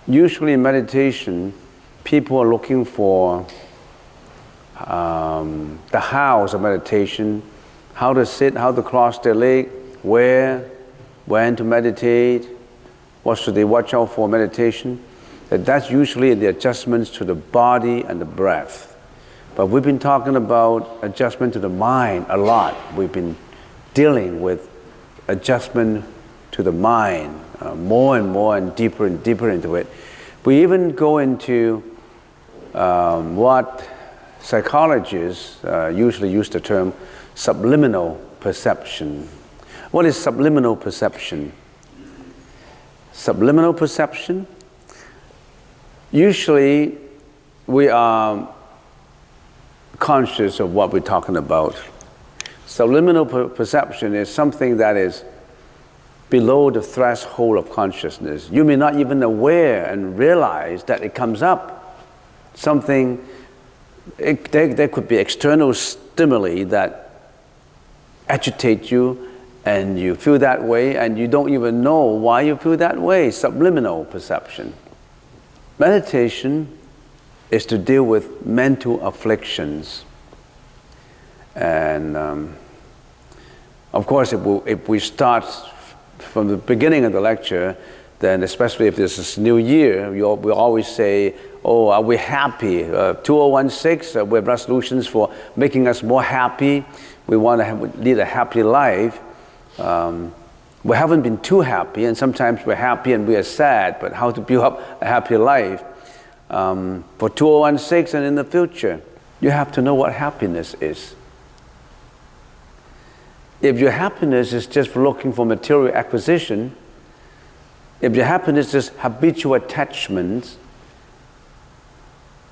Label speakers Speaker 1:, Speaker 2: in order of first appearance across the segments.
Speaker 1: Usually in meditation, people are looking for the hows of meditation, how to sit, how to cross their leg, when to meditate, what should they watch out for meditation. That's usually the adjustments to the body and the breath. But we've been talking about adjustment to the mind a lot. We've been dealing with adjustment to the mind more and more and deeper into it. We even go into what psychologists usually use the term subliminal perception. What is subliminal perception? Subliminal perception? Usually we are conscious of what we're talking about. Subliminal perception is something that is below the threshold of consciousness. You may not even aware and realize that it comes up. Something, there could be external stimuli that agitate you and you feel that way and you don't even know why you feel that way. Subliminal perception. Meditation is to deal with mental afflictions. And of course, if we start from the beginning of the lecture, then especially if this is New Year, we always say, oh, are we happy? 2016, we have resolutions for making us more happy. We want to lead a happy life. We haven't been too happy, and sometimes we're happy and we are sad, but how to build up a happy life for 2016 and in the future. You have to know what happiness is. If your happiness is just looking for material acquisition, if your happiness is habitual attachments,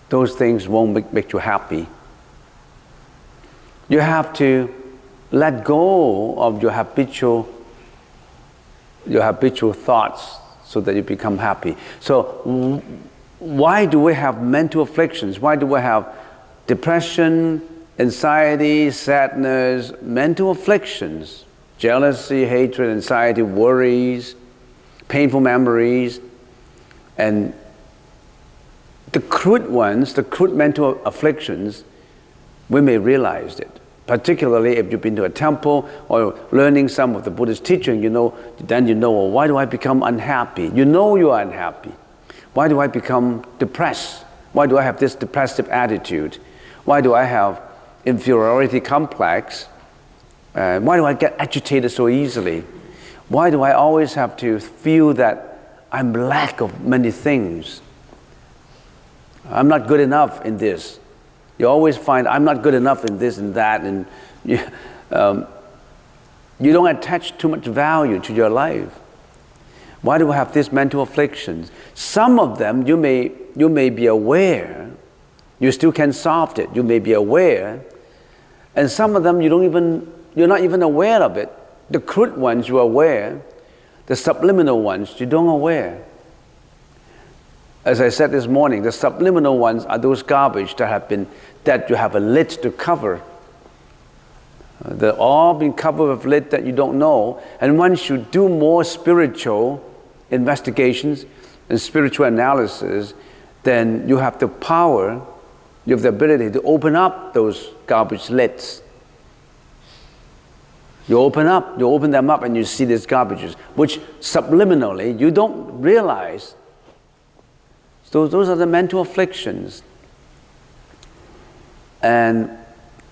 Speaker 1: those things won't make you happy. You have to let go of your habitual thoughts so that you become happy. So why do we have mental afflictions? Why do we have depression, anxiety, sadness, mental afflictions, jealousy, hatred, anxiety, worries, painful memories, and the crude ones, the crude mental afflictions, we may realize it. Particularly if you've been to a temple or learning some of the Buddhist teaching, then you know, well, why do I become unhappy? You know you are unhappy. Why do I become depressed? Why do I have this depressive attitude? Why do I have inferiority complex? Why do I get agitated so easily? Why do I always have to feel that I'm lack of many things? I'm not good enough in this. You always find I'm not good enough in this and that, and you don't attach too much value to your life. Why do we have these mental afflictions? Some of them you may be aware, you still can solve it. You may be aware, and some of them you're not even aware of it. The crude ones you're aware, the subliminal ones you don't aware. As I said this morning, the subliminal ones are those garbage that you have a lid to cover. They're all been covered with lid that you don't know. And once you do more spiritual investigations and spiritual analysis, then you have the power, you have the ability to open up those garbage lids. You open them up and you see these garbages, which subliminally you don't realize. So those are the mental afflictions. And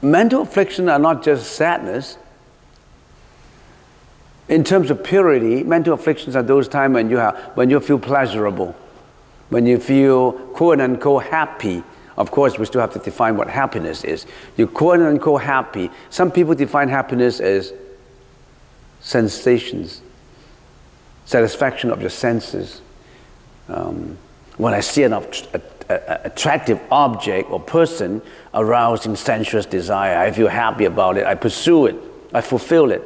Speaker 1: mental afflictions are not just sadness. In terms of purity, mental afflictions are those times when you feel pleasurable, when you feel quote unquote happy. Of course, we still have to define what happiness is. You're quote unquote happy. Some people define happiness as sensations, satisfaction of your senses. When I see an attractive object or person arousing sensuous desire, I feel happy about it, I pursue it, I fulfill it.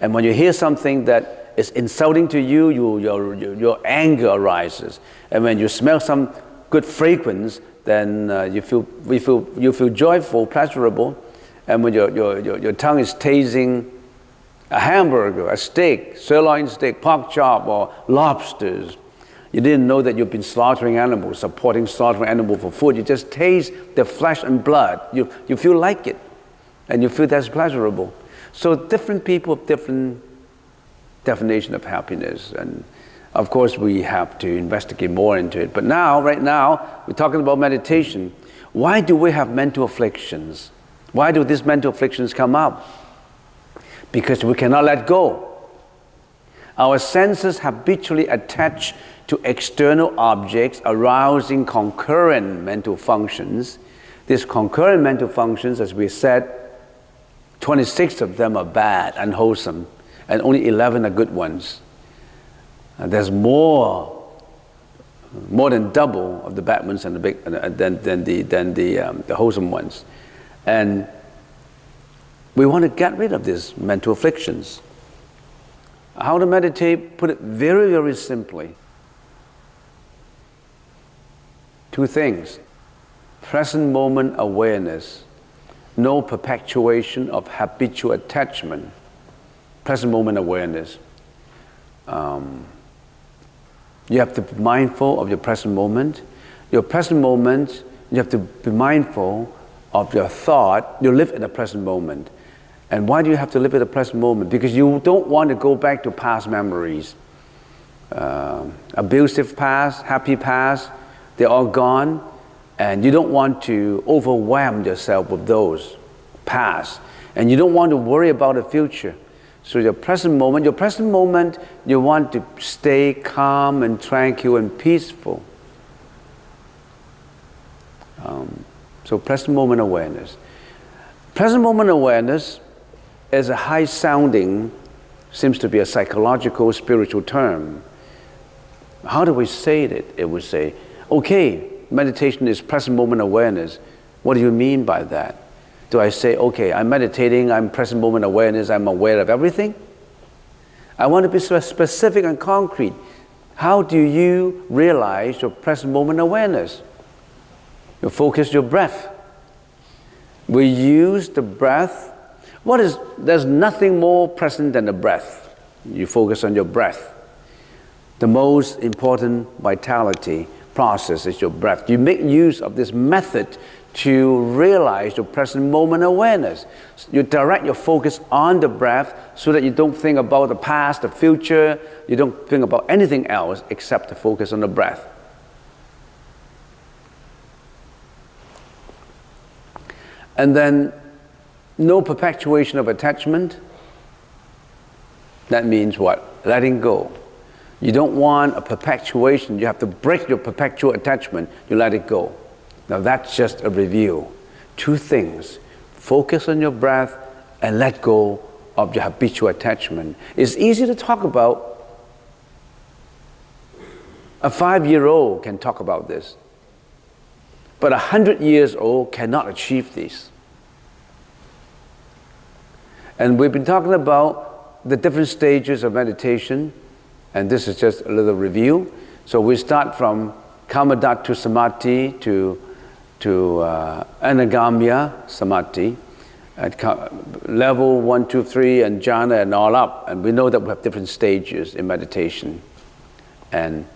Speaker 1: And when you hear something that is insulting to you, your anger arises. And when you smell some good fragrance, then you feel joyful, pleasurable. And when your tongue is tasting a hamburger, a steak, sirloin steak, pork chop, or lobsters, You didn't know that you've been slaughtering animals, supporting slaughtering animals for food. You just taste the flesh and blood. You feel like it, and you feel that's pleasurable. So different people have different definition of happiness, and of course we have to investigate more into it. But now, right now, we're talking about meditation. Why do we have mental afflictions? Why do these mental afflictions come up? Because we cannot let go. Our senses habitually attach to external objects, arousing concurrent mental functions. These concurrent mental functions, as we said, 26 of them are bad, unwholesome, and only 11 are good ones. And there's more than double of the bad ones and than the wholesome ones. And we want to get rid of these mental afflictions. How to meditate? Put it very, very simply. 2 things. Present moment awareness. No perpetuation of habitual attachment. Present moment awareness. You have to be mindful of your present moment. Your present moment, you have to be mindful of your thought. You live in the present moment. And why do you have to live in the present moment? Because you don't want to go back to past memories. Abusive past, happy past, they're all gone. And you don't want to overwhelm yourself with those past. And you don't want to worry about the future. So your present moment, you want to stay calm and tranquil and peaceful. So present moment awareness. Present moment awareness is a high sounding, seems to be a psychological, spiritual term. How do we say it? It would say, okay, meditation is present moment awareness. What do you mean by that? Do I say, okay, I'm meditating, I'm present moment awareness, I'm aware of everything? I want to be specific and concrete. How do you realize your present moment awareness? You focus your breath. We use the breath. There's nothing more present than the breath. You focus on your breath. The most important vitality process is your breath. You make use of this method to realize your present moment awareness. You direct your focus on the breath so that you don't think about the past, the future. You don't think about anything else except to focus on the breath. And then no perpetuation of attachment. That means what? Letting go. You don't want a perpetuation. You have to break your perpetual attachment. You let it go. Now that's just a review. 2 things. Focus on your breath and let go of your habitual attachment. It's easy to talk about. A 5-year-old can talk about this. But 100 years old cannot achieve this. And we've been talking about the different stages of meditation, and this is just a little review. So we start from Kamadhatu Samadhi to Anagamya Samadhi, at level 1, 2, 3, and jhana and all up. And we know that we have different stages in meditation. And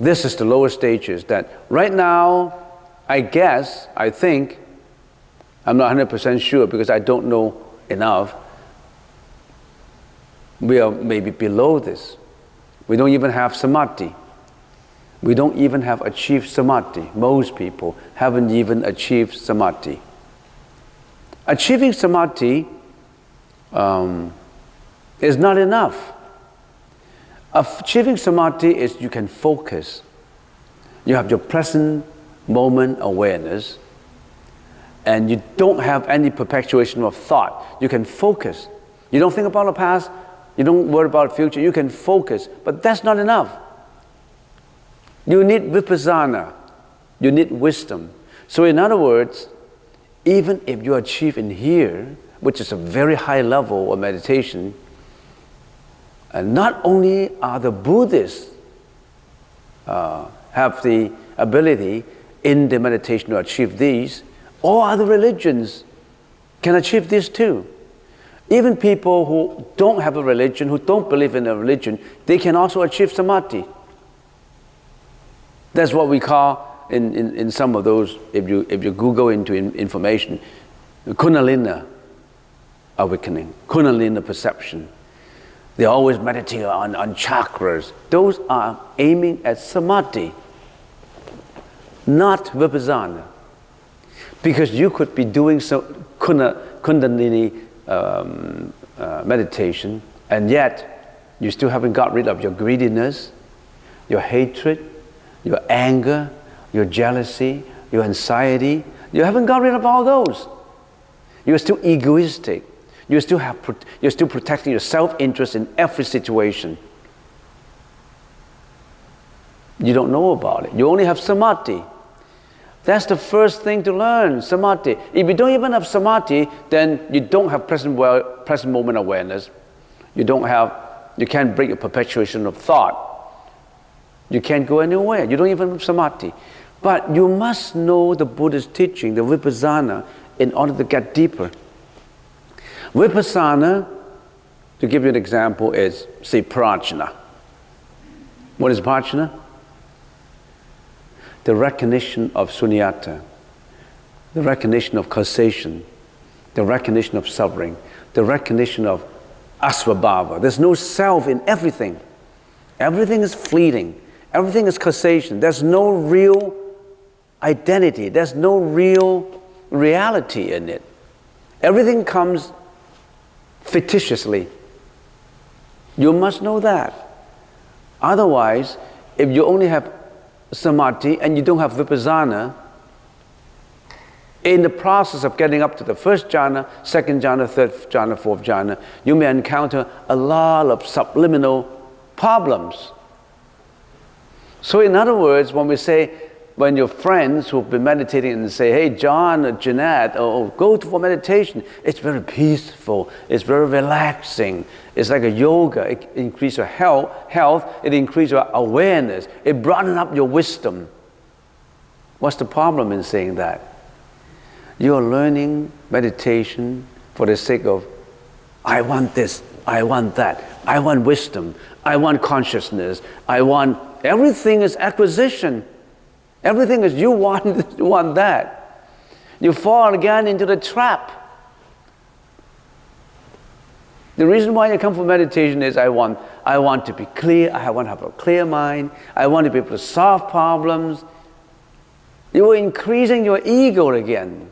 Speaker 1: this is the lower stages that right now, I think, I'm not 100% sure because I don't know enough, we are maybe below this. We don't even have samadhi. We don't even have achieved samadhi. Most people haven't even achieved samadhi. Achieving samadhi is not enough. Achieving samadhi is you can focus. You have your present moment awareness, and you don't have any perpetuation of thought. You can focus. You don't think about the past. You don't worry about the future. You can focus, but that's not enough. You need vipassana. You need wisdom. So in other words, even if you achieve in here, which is a very high level of meditation, and not only are the Buddhists have the ability in the meditation to achieve these, all other religions can achieve this too. Even people who don't have a religion, who don't believe in a religion, they can also achieve samadhi. That's what we call, in some of those, if you Google into information, Kundalini awakening, Kundalini perception. They always meditate on chakras. Those are aiming at samadhi, not vipassana. Because you could be doing Kundalini meditation, and yet you still haven't got rid of your greediness, your hatred, your anger, your jealousy, your anxiety. You haven't got rid of all those. You're still egoistic. You're still protecting your self-interest in every situation. You don't know about it. You only have samadhi. That's the first thing to learn, samadhi. If you don't even have samadhi, then you don't have present moment awareness. You can't break a perpetuation of thought. You can't go anywhere. You don't even have samadhi. But you must know the Buddhist teaching, the vipassana, in order to get deeper. Vipassana, to give you an example, is, say, prajna. What is prajna? The recognition of sunyata, the recognition of causation, the recognition of suffering, the recognition of asvabhava. There's no self in everything. Everything is fleeting. Everything is causation. There's no real identity. There's no real reality in it. Everything comes fictitiously. You must know that. Otherwise, if you only have samadhi and you don't have vipassana, in the process of getting up to the first jhana, second jhana, third jhana, fourth jhana, you may encounter a lot of subliminal problems. So in other words, when your friends who've been meditating and say, hey, John or Jeanette, go for meditation, it's very peaceful, it's very relaxing, it's like a yoga, it increases your health, it increases your awareness, it broadens up your wisdom. What's the problem in saying that? You're learning meditation for the sake of, I want this, I want that, I want wisdom, I want consciousness, everything is acquisition. Everything is you want that. You fall again into the trap. The reason why you come for meditation is I want to be clear, I want to have a clear mind, I want to be able to solve problems. You are increasing your ego again.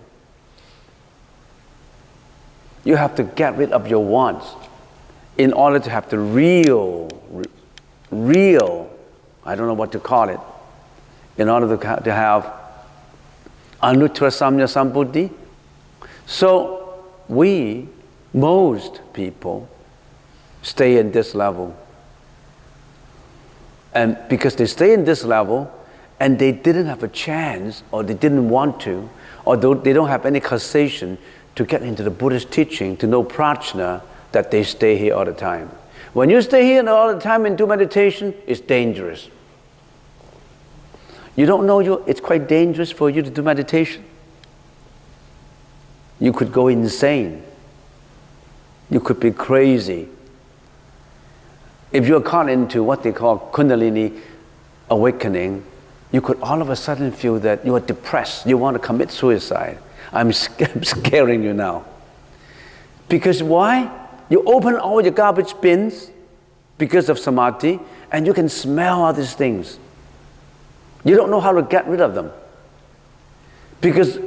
Speaker 1: You have to get rid of your wants in order to have the real, I don't know what to call it, in order to have anuttara samya sambuddhi. So most people stay in this level. And because they stay in this level and they didn't have a chance, or they didn't want to, or they don't have any causation to get into the Buddhist teaching, to know prajna, that they stay here all the time. When you stay here all the time and do meditation, it's dangerous. You don't know it's quite dangerous for you to do meditation. You could go insane. You could be crazy. If you're caught into what they call Kundalini awakening, you could all of a sudden feel that you are depressed. You want to commit suicide. I'm scaring you now. Because why? You open all your garbage bins because of samadhi, and you can smell all these things. You don't know how to get rid of them. Because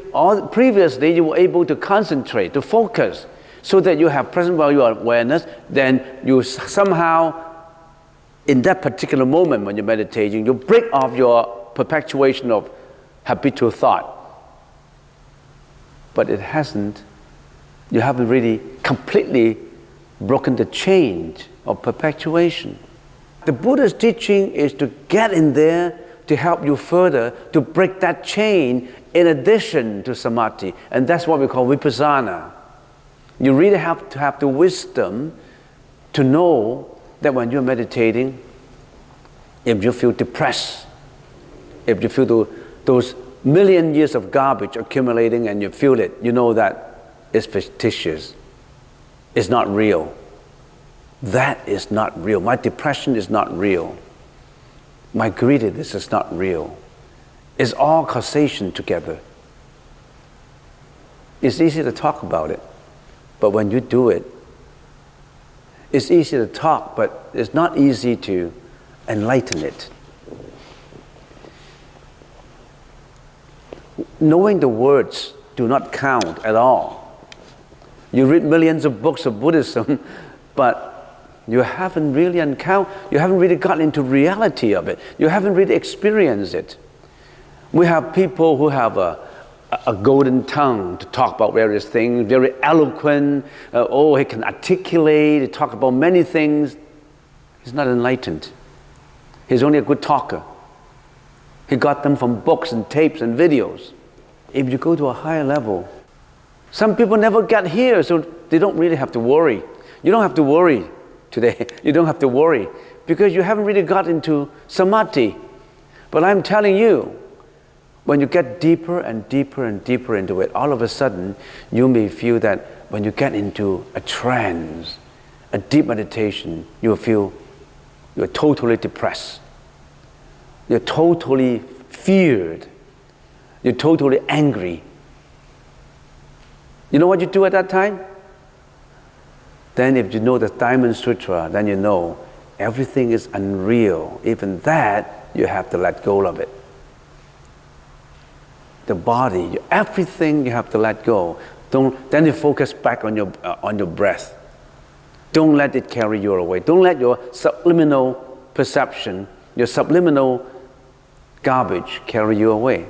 Speaker 1: previously you were able to concentrate, to focus, so that you have present value awareness, then you somehow, in that particular moment when you're meditating, you break off your perpetuation of habitual thought. But you haven't really completely broken the chain of perpetuation. The Buddha's teaching is to get in there to help you further, to break that chain in addition to samadhi. And that's what we call vipassana. You really have to have the wisdom to know that when you're meditating, if you feel depressed, if you feel those million years of garbage accumulating and you feel it, you know that it's fictitious. It's not real. That is not real. My depression is not real. My greediness is not real. It's all causation together. It's easy to talk about it, but when you do it, it's easy to talk, but it's not easy to enlighten it. Knowing the words do not count at all. You read millions of books of Buddhism, but you haven't really you haven't really gotten into reality of it. You haven't really experienced it. We have people who have a golden tongue to talk about various things, very eloquent. He can articulate, talk about many things. He's not enlightened. He's only a good talker. He got them from books and tapes and videos. If you go to a higher level, some people never get here, so they don't really have to worry. You don't have to worry today. You don't have to worry because you haven't really got into samadhi. But I'm telling you, when you get deeper and deeper and deeper into it, all of a sudden, you may feel that when you get into a trance, a deep meditation, you will feel you're totally depressed. You're totally feared. You're totally angry. You know what you do at that time? Then if you know the Diamond Sutra, then you know everything is unreal. Even that, you have to let go of it. The body, everything you have to let go. Then you focus back on your breath. Don't let it carry you away. Don't let your subliminal perception, your subliminal garbage carry you away.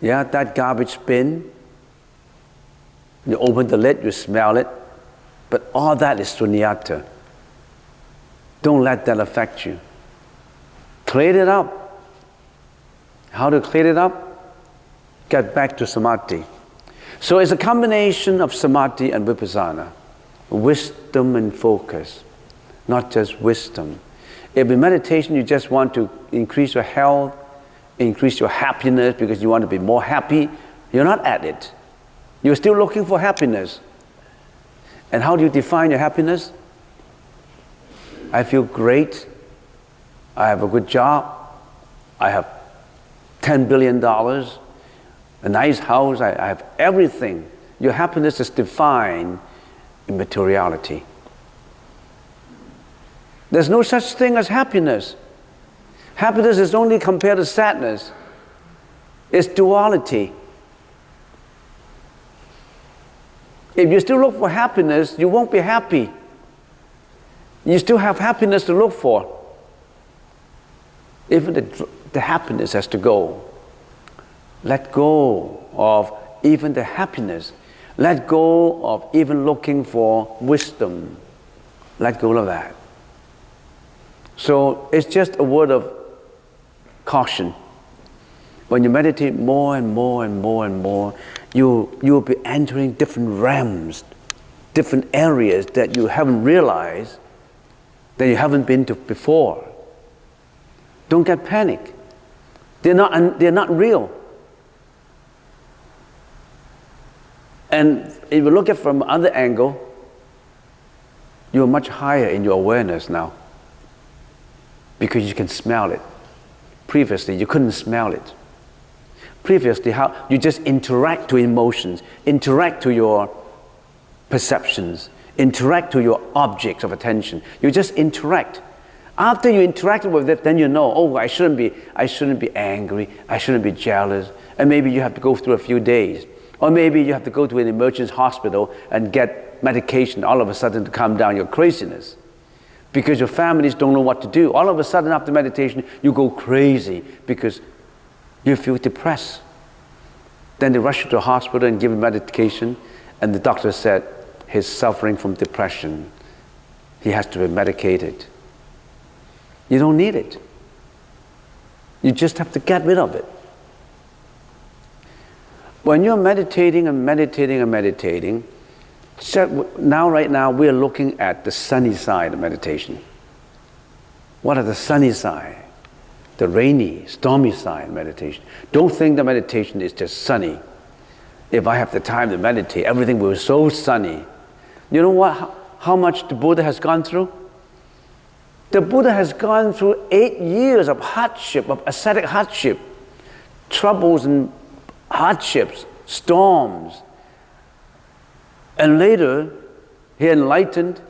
Speaker 1: Yeah, that garbage bin, you open the lid, you smell it, but all that is sunyata. Don't let that affect you. Clear it up. How to clear it up? Get back to samadhi. So it's a combination of samadhi and vipassana. Wisdom and focus, not just wisdom. If in meditation you just want to increase your health, increase your happiness because you want to be more happy, you're not at it. You're still looking for happiness. And how do you define your happiness? I feel great. I have a good job. I have $10 billion, a nice house, I have everything. Your happiness is defined in materiality. There's no such thing as happiness. Happiness is only compared to sadness. It's duality. If you still look for happiness, you won't be happy. You still have happiness to look for. Even the happiness has to go. Let go of even the happiness. Let go of even looking for wisdom. Let go of that. So it's just a word of caution. When you meditate more and more and more and more, you will be entering different realms, different areas that you haven't realized, that you haven't been to before. Don't get panic. They're not real. And if you look at it from another angle, you're much higher in your awareness now because you can smell it. Previously, you couldn't smell it. Previously, how you just interact to emotions, interact to your perceptions, interact to your objects of attention. You just interact. After you interacted with it, then you know, oh, I shouldn't be angry, I shouldn't be jealous, and maybe you have to go through a few days. Or maybe you have to go to an emergency hospital and get medication all of a sudden to calm down your craziness. Because your families don't know what to do. All of a sudden after meditation, you go crazy because you feel depressed. Then they rush you to the hospital and give him medication, and the doctor said he's suffering from depression. He has to be medicated. You don't need it. You just have to get rid of it. When you're meditating and meditating and meditating, right now we're looking at the sunny side of meditation. What are the sunny side? The rainy, stormy side of meditation. Don't think that meditation is just sunny. If I have the time to meditate, everything will be so sunny. You know what? How much the Buddha has gone through? The Buddha has gone through 8 years of hardship, of ascetic hardship, troubles and hardships, storms. And later, he enlightened,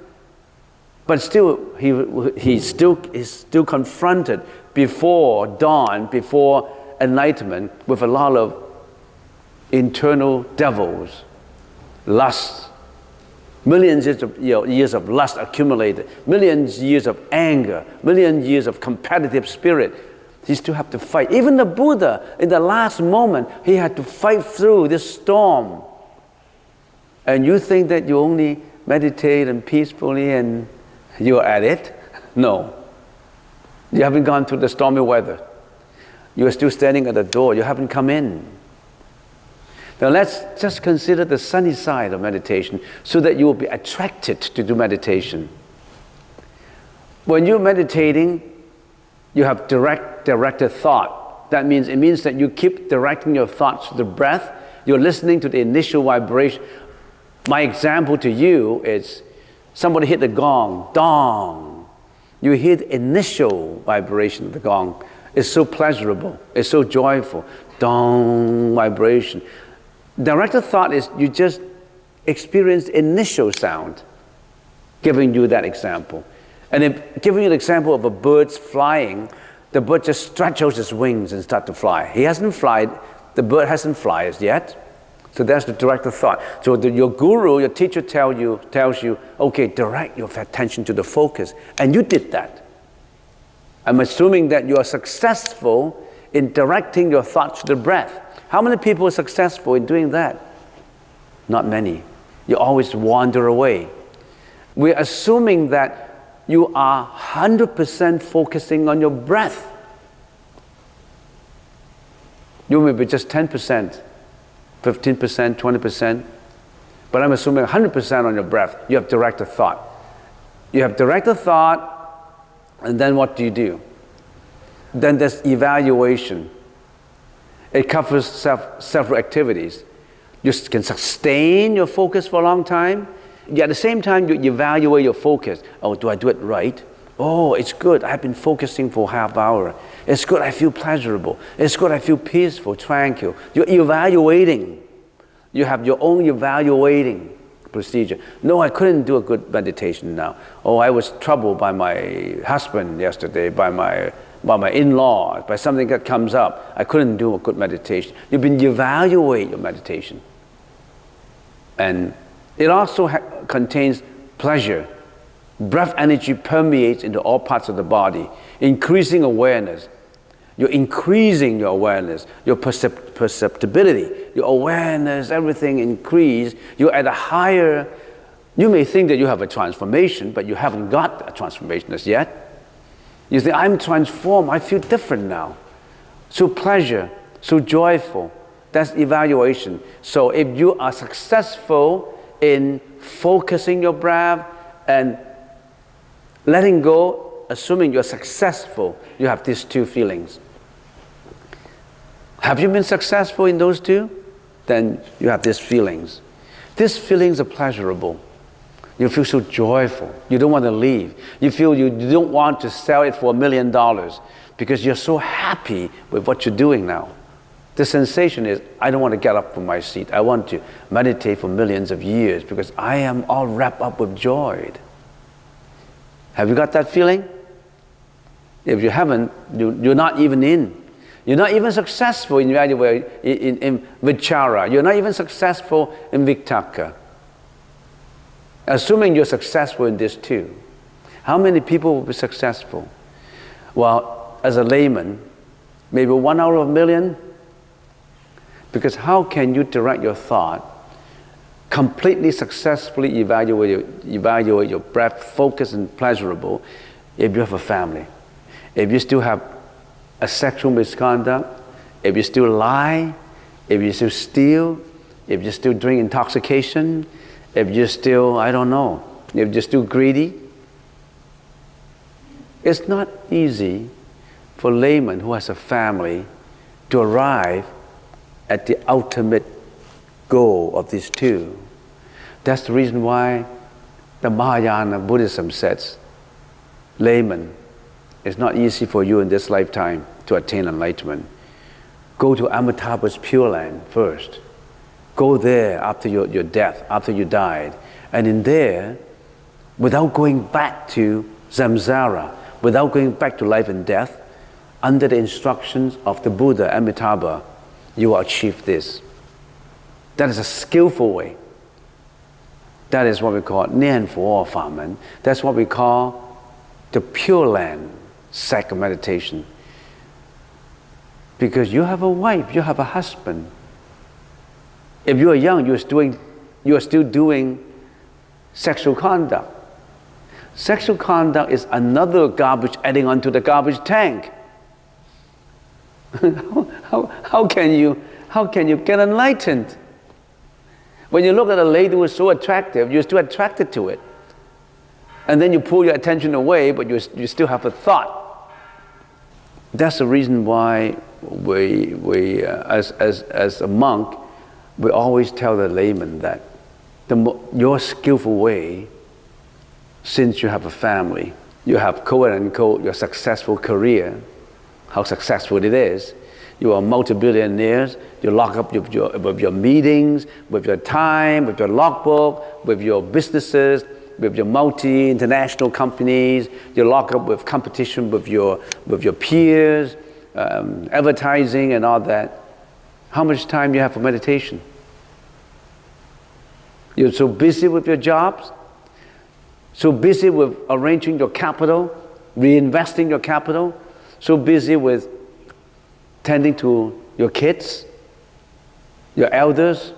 Speaker 1: but still, he is still confronted before dawn, before enlightenment, with a lot of internal devils, lust, millions of years of lust accumulated, millions of years of anger, millions of years of competitive spirit. He still have to fight. Even the Buddha, in the last moment, he had to fight through this storm. And you think that you only meditate and peacefully and you're at it? No. You haven't gone through the stormy weather. You are still standing at the door. You haven't come in. Now let's just consider the sunny side of meditation so that you will be attracted to do meditation. When you're meditating, you have directed thought. That means, it means that you keep directing your thoughts to the breath. You're listening to the initial vibration. My example to you is somebody hit the gong, dong. You hear the initial vibration of the gong. It's so pleasurable. It's so joyful. Dong vibration. Directed thought is you just experience initial sound, giving you that example. And then giving you an example of a bird flying, the bird just stretches its wings and starts to fly. He hasn't flied, the bird hasn't flied as yet. So that's the directed thought. So your guru, your teacher tells you, okay, direct your attention to the focus. And you did that. I'm assuming that you are successful in directing your thoughts to the breath. How many people are successful in doing that? Not many. You always wander away. We're assuming that you are 100% focusing on your breath. You may be just 10%, 15%, 20%, but I'm assuming 100% on your breath. You have directed thought. You have directed thought, and then what do? Then there's evaluation. It covers several activities. You can sustain your focus for a long time. Yet at the same time, you evaluate your focus. Oh, do I do it right? Oh, it's good. I've been focusing for half hour. It's good. I feel pleasurable. It's good. I feel peaceful, tranquil. You're evaluating. You have your own evaluating procedure. No, I couldn't do a good meditation now. Oh, I was troubled by my husband yesterday, by my in-laws, by something that comes up. I couldn't do a good meditation. You've been evaluate your meditation. And it also contains pleasure. Breath energy permeates into all parts of the body, increasing awareness. You're increasing your awareness, your perceptibility, your awareness, everything increase. You're at a higher, you may think that you have a transformation, but you haven't got a transformation as yet. You think, I'm transformed, I feel different now. So pleasure, so joyful. That's evaluation. So if you are successful in focusing your breath and letting go, assuming you're successful, you have these two feelings. Have you been successful in those two? Then you have these feelings. These feelings are pleasurable. You feel so joyful. You don't want to leave. You feel you don't want to sell it for $1 million because you're so happy with what you're doing now. The sensation is, I don't want to get up from my seat. I want to meditate for millions of years because I am all wrapped up with joy. Have you got that feeling? If you haven't, you're not even in. You're not even successful in vichara. You're not even successful in vitakka. Assuming you're successful in this too. How many people will be successful? Well, as a layman, maybe 1 out of 1,000,000. Because how can you direct your thought, completely successfully evaluate your breath, focus and pleasurable, if you have a family? If you still have a sexual misconduct, if you still lie, if you still steal, if you still drink intoxication, if you're still, I don't know, if you're still greedy. It's not easy for a layman who has a family to arrive at the ultimate goal of these two. That's the reason why the Mahayana Buddhism says layman, it's not easy for you in this lifetime to attain enlightenment. Go to Amitabha's Pure Land first. Go there after your death, after you died. And in there, without going back to samsara, without going back to life and death, under the instructions of the Buddha, Amitabha, you will achieve this. That is a skillful way. That is what we call Nian Fo Fa Men. That's what we call the Pure Land sect of meditation. Because you have a wife, you have a husband. If you are young, you are still doing sexual conduct. Sexual conduct is another garbage adding onto the garbage tank. How can you get enlightened? When you look at a lady who is so attractive, you're still attracted to it. And then you pull your attention away, but you still have a thought. That's the reason why we as a monk, we always tell the layman that your skillful way, since you have a family, you have quote unquote your successful career, how successful it is, you are multi-billionaires, you lock up with your meetings, with your time, with your logbook, with your businesses, with your multi-international companies, you lock up with competition with your peers, advertising and all that. How much time do you have for meditation? You're so busy with your jobs, so busy with arranging your capital, reinvesting your capital, so busy with tending to your kids, your elders.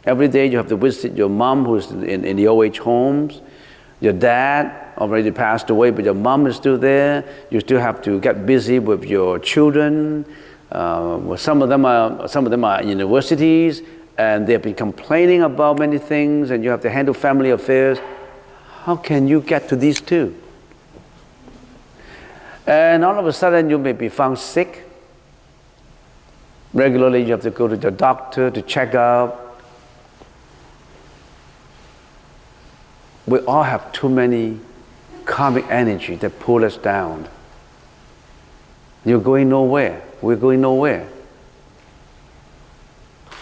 Speaker 1: Every day you have to visit your mom who's in the old age homes. Your dad already passed away, but your mom is still there. You still have to get busy with your children. Some of them are in universities, and they've been complaining about many things, and you have to handle family affairs. How can you get to these two? And all of a sudden you may be found sick. Regularly you have to go to the doctor to check up. We all have too many karmic energy that pull us down. You're going nowhere. We're going nowhere.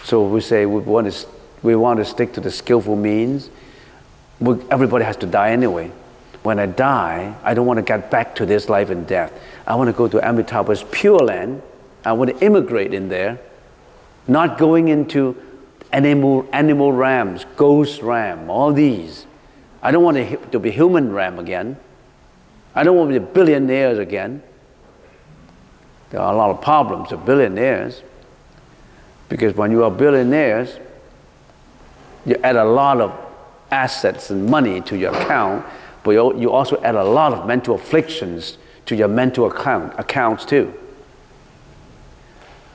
Speaker 1: So we say we want to stick to the skillful means. Everybody has to die anyway. When I die, I don't want to get back to this life and death. I want to go to Amitabha's Pure Land. I want to immigrate in there, not going into animal realms, ghost realm, all these. I don't want to be human realm again. I don't want to be billionaires again. There are a lot of problems with billionaires, because when you are billionaires, you add a lot of assets and money to your account, but you also add a lot of mental afflictions to your mental accounts too.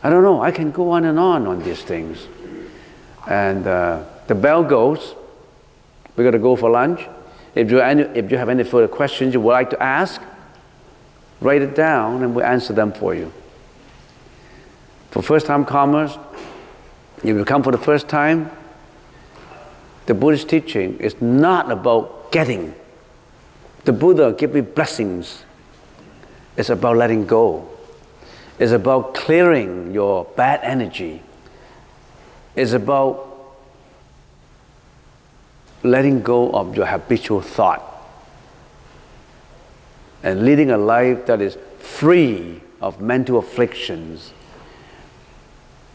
Speaker 1: I don't know, I can go on these things. And the bell goes. We're going to go for lunch. If you have any further questions you would like to ask, write it down and we'll answer them for you. For first-time comers, if you come for the first time, the Buddhist teaching is not about getting. The Buddha give me blessings. It's about letting go. It's about clearing your bad energy. It's about letting go of your habitual thought and leading a life that is free of mental afflictions.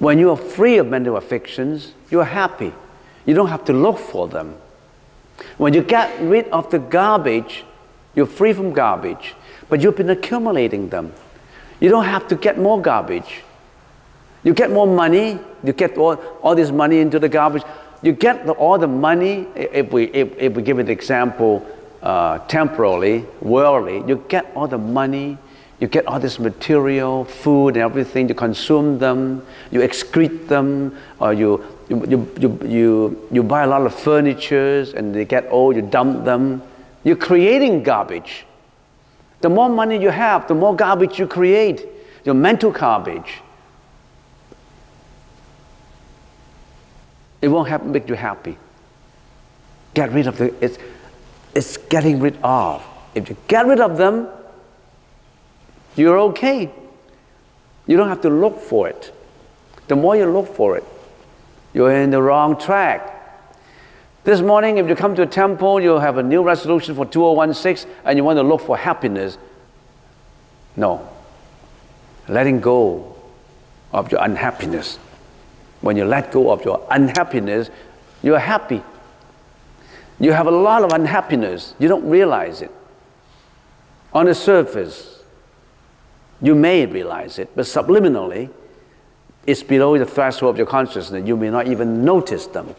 Speaker 1: When you are free of mental afflictions, you are happy. You don't have to look for them. When you get rid of the garbage, you're free from garbage, but you've been accumulating them. You don't have to get more garbage. You get more money, you get all this money into the garbage. You get all the money, if we give an example, temporarily, worldly, you get all the money, you get all this material, food and everything, you consume them, you excrete them, or you buy a lot of furnitures and they get old, you dump them. You're creating garbage. The more money you have, the more garbage you create, your mental garbage. It won't make you happy. Get rid of it's getting rid of If you get rid of them, you're okay. You don't have to look for it. The more you look for it, you're in the wrong track. This morning, if you come to a temple, you have a new resolution for 2016 and you want to look for happiness. No. Letting go of your unhappiness. When you let go of your unhappiness, you're happy. You have a lot of unhappiness. You don't realize it. On the surface, you may realize it, but subliminally, it's below the threshold of your consciousness. You may not even notice them.